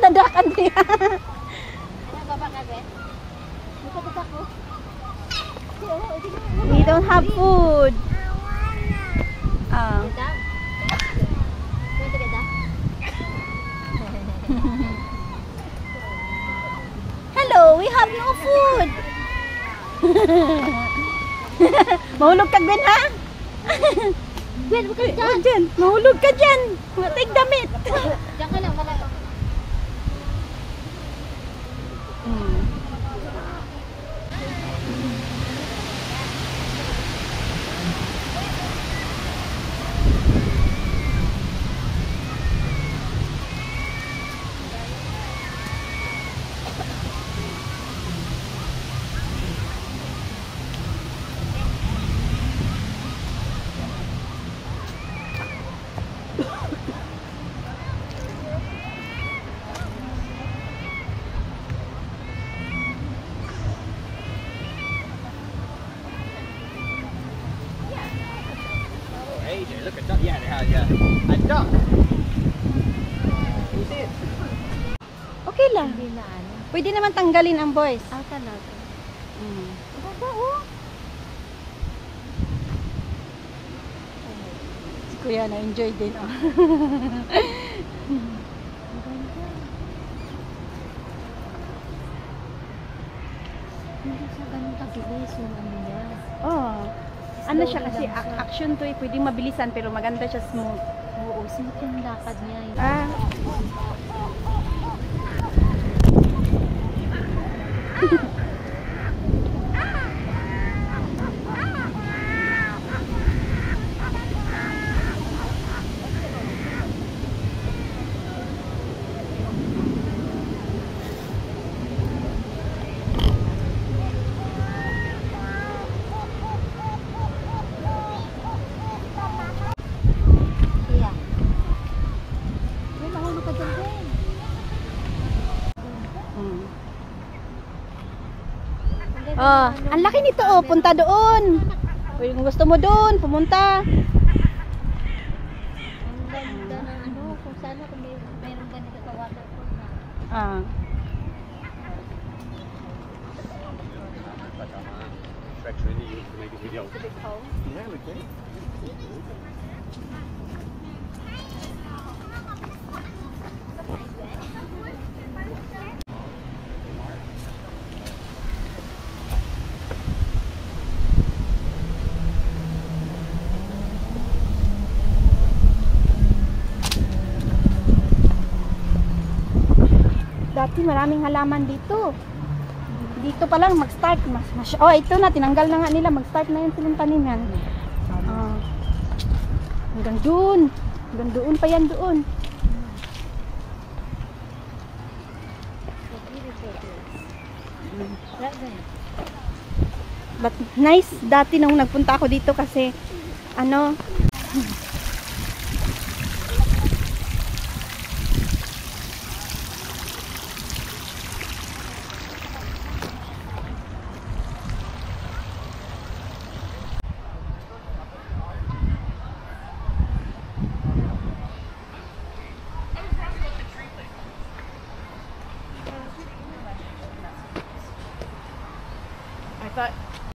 Dadakan niya. Ano ba ka, be? Nagkatatak ko. We don't have food. Ah. Ganda? Ganda, ganda? Hello, we have no food. Mahulog ka, Gwen, ha? Gwen, huwag ka dyan. Oh, dyan. Mahulog ka dyan. Matig damit. Diyan ka lang, wala ka. Look at that. Yeah, they have, yeah. A duck. You see it? Okay lang. Hindi na ano. Pwede naman tanggalin ang voice. Ah, talaga. Ganda, oh. Si Kuya na-enjoy din, oh. Hindi siya ganun kabilis yung ano niya. Oh. Ano siya Slowly kasi lang siya. action to eh. Pwedeng mabilisan pero maganda siya smooth. Oo, smooth yung lakad niya. Ah. Yeah. May mahulog ka dyan, Gwen. Oh, ang laki nito oh, punta doon. Kung gusto mo doon, pumunta. Ang ganda ng ano, kung sana kung mayroong ganito sa waterfall na. Ah. Yeah, we can. Dati maraming halaman dito. Dito pa lang mag-start. Oh, ito na. Tinanggal na nga nila. Mag-start na yun silang taniman. Ah. Hanggang doon. Hanggang doon pa yan doon. But nice. Dati nung nagpunta ako dito kasi ano... I thought